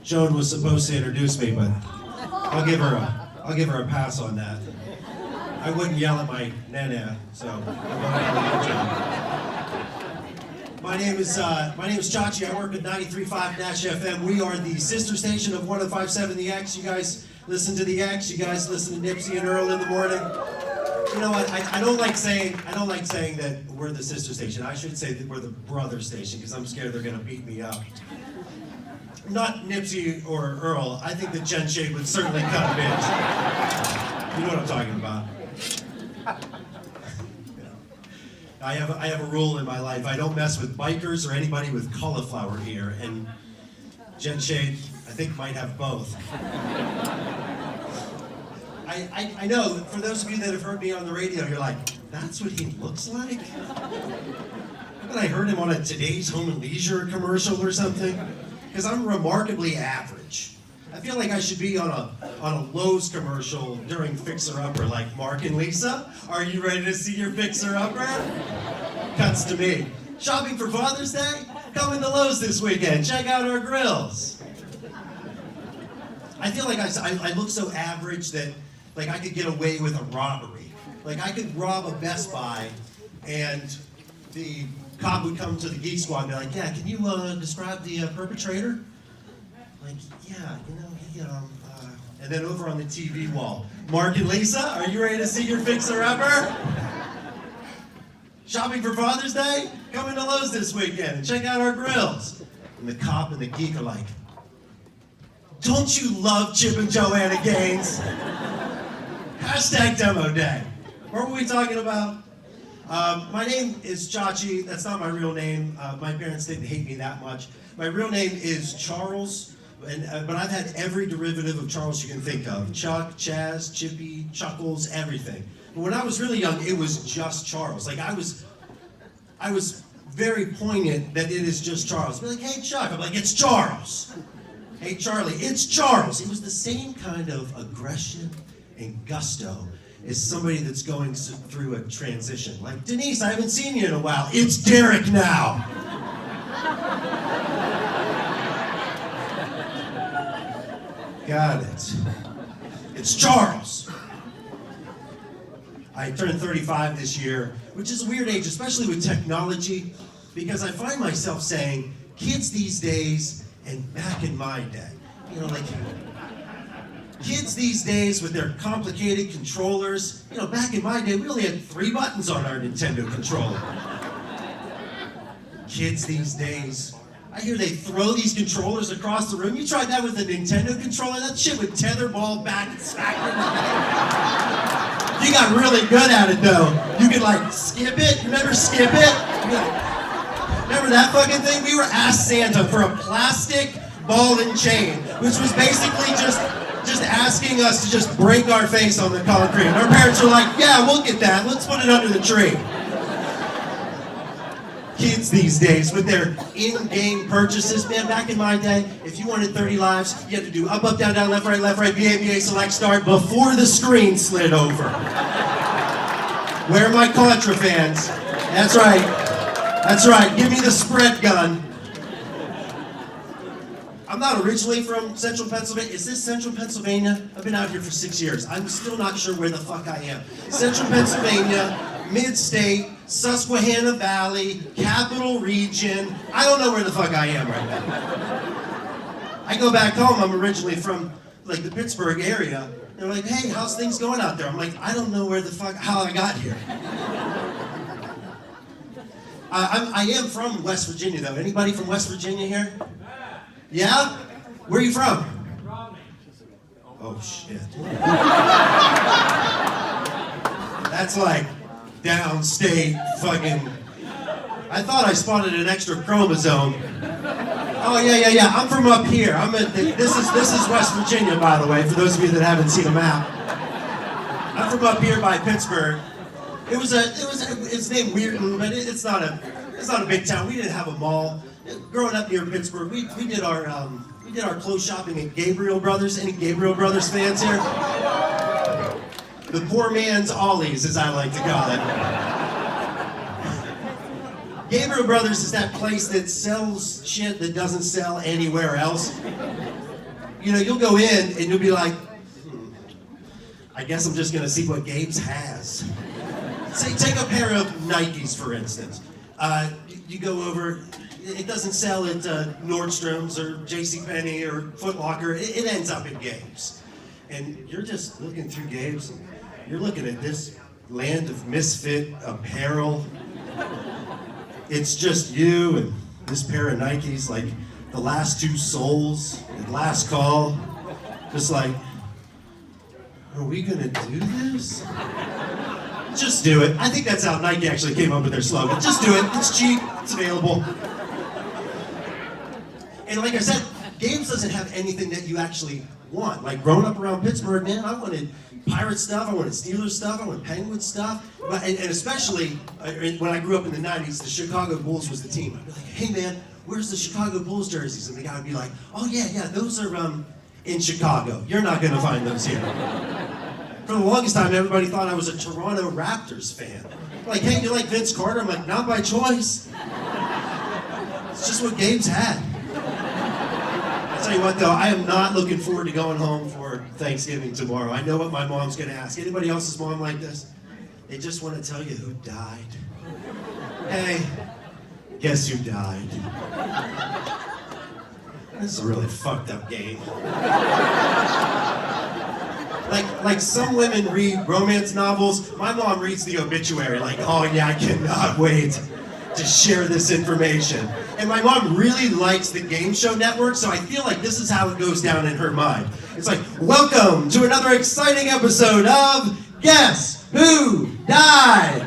Joan was supposed to introduce me, but I'll give her a pass on that. I wouldn't yell at my nana, so I'll go ahead and let Joan. My name is Chachi. I work at 93.5 Nash FM. We are the sister station of 105.7 The X. You guys listen to The X. You guys listen to Nipsey and Earl in the morning. You know what? I don't like saying that we're the sister station. I should say that we're the brother station because I'm scared they're gonna beat me up. Not Nipsey or Earl. I think that Jen Shade would certainly cut a bitch. You know what I'm talking about. I have a rule in my life. I don't mess with bikers or anybody with cauliflower ear, and Jen Shade, I think, might have both. I know, for those of you that have heard me on the radio, you're like, that's what he looks like? But I heard him on a Today's Home and Leisure commercial or something, because I'm remarkably average. I feel like I should be on a Lowe's commercial during Fixer Upper, like, Mark and Lisa, are you ready to see your Fixer Upper? Cuts to me. Shopping for Father's Day? Come into Lowe's this weekend, check out our grills. I feel like I look so average that like I could get away with a robbery. Like I could rob a Best Buy and the cop would come to the Geek Squad and be like, yeah, can you describe the perpetrator? Like, yeah, you know, he, and then over on the TV wall, Mark and Lisa, are you ready to see your fixer-upper? Shopping for Father's Day? Come into Lowe's this weekend and check out our grills. And the cop and the geek are like, don't you love Chip and Joanna Gaines? Hashtag demo day. What were we talking about? My name is Chachi. That's not my real name. My parents didn't hate me that much. My real name is Charles. But I've had every derivative of Charles you can think of. Chuck, Chaz, Chippy, Chuckles, everything. But when I was really young, it was just Charles. Like I was very poignant that it is just Charles. Be like, hey Chuck, I'm like, it's Charles. Hey Charlie, it's Charles. It was the same kind of aggression and gusto as somebody that's going through a transition. Like, Denise, I haven't seen you in a while. It's Derek now. Got it. It's Charles. I turned 35 this year, which is a weird age, especially with technology, because I find myself saying, kids these days and back in my day, you know, like, kids these days with their complicated controllers, you know, back in my day, we only had 3 buttons on our Nintendo controller. Kids these days, I hear they throw these controllers across the room. You tried that with a Nintendo controller? That shit would tetherball back and smack you in the head. You got really good at it though. You could like skip it. Remember skip it? Remember that fucking thing? We were Ask Santa for a plastic ball and chain, which was basically just asking us to just break our face on the concrete. And our parents were like, yeah, we'll get that. Let's put it under the tree. Kids these days with their in-game purchases, man, back in my day, if you wanted 30 lives, you had to do up, up, down, down, left, right, BA, select, start, before the screen slid over. Where are my Contra fans? That's right. That's right. Give me the spread gun. I'm not originally from Central Pennsylvania. Is this Central Pennsylvania? I've been out here for 6 years. I'm still not sure where the fuck I am. Central Pennsylvania, mid-state, Susquehanna Valley, Capital Region. I don't know where the fuck I am right now. I go back home, I'm originally from like the Pittsburgh area. They're like, hey, how's things going out there? I'm like, I don't know where the fuck, how I got here. I am from West Virginia though. Anybody from West Virginia here? Yeah? Where are you from? Oh shit. That's like downstate fucking. I thought I spotted an extra chromosome. Oh yeah. I'm from up here. This is West Virginia, by the way, for those of you that haven't seen a map. I'm from up here by Pittsburgh. It's named Weirton, but it's not a big town. We didn't have a mall. Growing up near Pittsburgh, we did our clothes shopping at Gabriel Brothers. Any Gabriel Brothers fans here? The poor man's Ollie's, as I like to call it. Gabriel Brothers is that place that sells shit that doesn't sell anywhere else. you know, you'll go in and you'll be like, I guess I'm just gonna see what Gabe's has. Say, take a pair of Nikes, for instance. You go over, it doesn't sell at Nordstrom's or JCPenney or Foot Locker. It ends up in Gabe's. And you're just looking through Gabe's, and you're looking at this land of misfit apparel. It's just you and this pair of Nikes, like the last two soles, and last call. Just like, are we gonna do this? Just do it. I think that's how Nike actually came up with their slogan. Just do it. It's cheap. It's available. And like I said, Games doesn't have anything that you actually want. Like growing up around Pittsburgh, man, I wanted Pirate stuff, I wanted Steelers stuff, I wanted Penguin stuff. And especially when I grew up in the 90s, the Chicago Bulls was the team. I'd be like, hey man, where's the Chicago Bulls jerseys? And the guy would be like, oh yeah, those are in Chicago. You're not gonna find those here. For the longest time, everybody thought I was a Toronto Raptors fan. Like, hey, you like Vince Carter? I'm like, not by choice. It's just what Gabe's had. I'll tell you what, though, I am not looking forward to going home for Thanksgiving tomorrow. I know what my mom's gonna ask. Anybody else's mom like this? They just want to tell you who died. Hey, guess who died? This is a really fucked up game. Like some women read romance novels, my mom reads the obituary like, oh yeah, I cannot wait to share this information. And my mom really likes the Game Show Network, so I feel like this is how it goes down in her mind. It's like, welcome to another exciting episode of Guess Who Died?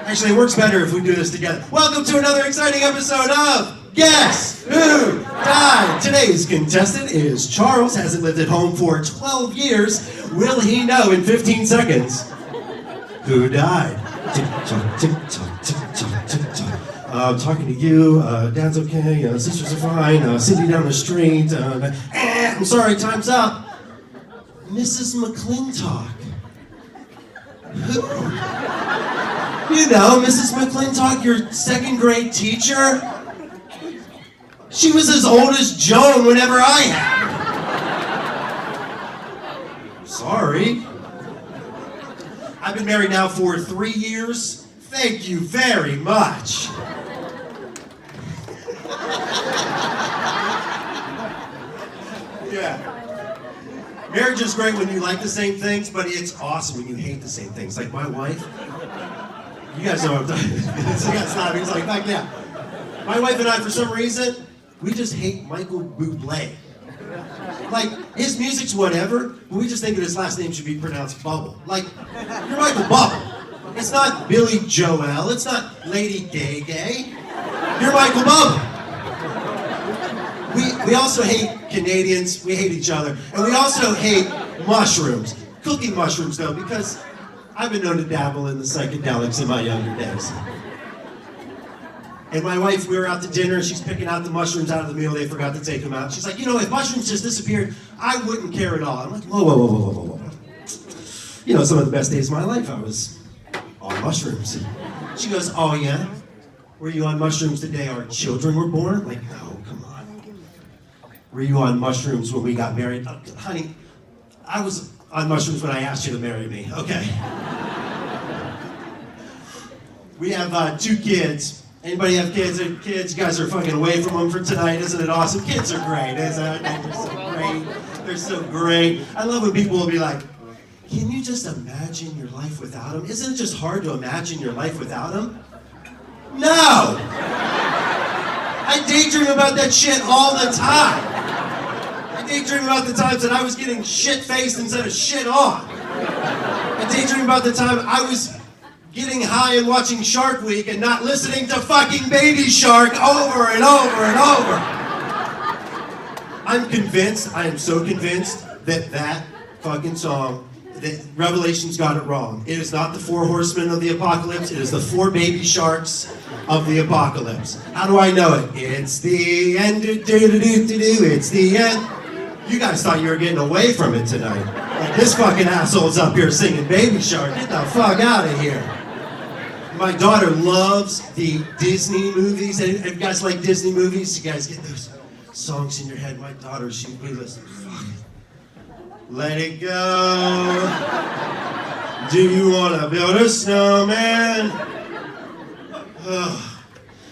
Actually, it works better if we do this together. Welcome to another exciting episode of Guess Who Died? Today's contestant is Charles, hasn't lived at home for 12 years. Will he know in 15 seconds who died? Tick-tock, tick-tock, tick-tock, tick-tock. I'm talking to you, Dad's okay, sisters are fine, Cindy down the street, I'm sorry, time's up. Mrs. McClintock. Who? You know, Mrs. McClintock, your second grade teacher? She was as old as Joan whenever I had her. Sorry. I've been married now for 3 years. Thank you very much. Yeah. Marriage is great when you like the same things, but it's awesome when you hate the same things. Like my wife. You guys know what I'm talking about. He's like, back yeah. My wife and I, for some reason, we just hate Michael Bublé. Like, his music's whatever, but we just think that his last name should be pronounced Bubble. Like, you're Michael Bubble. It's not Billy Joel, it's not Lady Gay Gay. You're Michael Bubble. We also hate Canadians, we hate each other, and we also hate mushrooms. Cooking mushrooms, though, because I've been known to dabble in the psychedelics in my younger days. And my wife, we were out to dinner, she's picking out the mushrooms out of the meal, they forgot to take them out. She's like, you know, if mushrooms just disappeared, I wouldn't care at all. I'm like, whoa. You know, some of the best days of my life, I was on mushrooms. She goes, oh yeah? Were you on mushrooms the day our children were born? I'm like, no, come on. Were you on mushrooms when we got married? Honey, I was on mushrooms when I asked you to marry me, okay? We have 2 kids. Anybody have kids? Kids, you guys are fucking away from them for tonight. Isn't it awesome? Kids are great, isn't it? They're so great. They're so great. I love when people will be like, can you just imagine your life without them? Isn't it just hard to imagine your life without them? No! I daydream about that shit all the time. I daydream about the times that I was getting shit-faced instead of shit on. I daydream about the time I was getting high and watching Shark Week and not listening to fucking Baby Shark over and over and over. I'm convinced, I am so convinced that fucking song, that Revelation's got it wrong. It is not the 4 horsemen of the apocalypse, it is the 4 baby sharks of the apocalypse. How do I know it? It's the end, it's the end. You guys thought you were getting away from it tonight. Like this fucking asshole's up here singing Baby Shark. Get the fuck out of here. My daughter loves the Disney movies. If you guys like Disney movies, you guys get those songs in your head. My daughter, she'd be listening. Let it go. Do you want to build a snowman?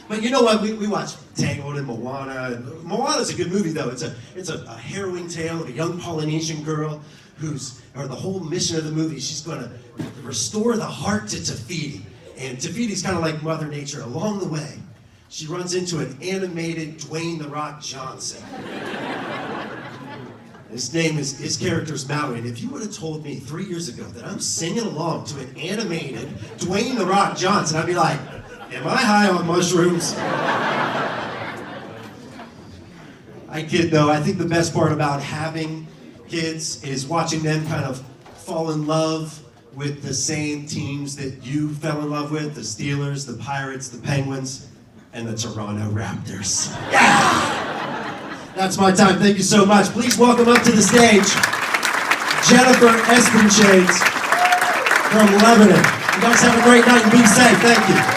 But you know what? We watched Tangled and Moana. Moana's a good movie, though. It's a harrowing tale of a young Polynesian girl the whole mission of the movie, she's going to restore the heart to Tafiti. And Tafiti's kind of like Mother Nature. Along the way, she runs into an animated Dwayne "The Rock" Johnson. His character's Maui. And if you would have told me 3 years ago that I'm singing along to an animated Dwayne "The Rock" Johnson, I'd be like, am I high on mushrooms? I kid though. I think the best part about having kids is watching them kind of fall in love with the same teams that you fell in love with, the Steelers, the Pirates, the Penguins, and the Toronto Raptors. Yeah! That's my time. Thank you so much. Please welcome up to the stage, Jennifer Espenshades from Lebanon. You guys have a great night and be safe. Thank you.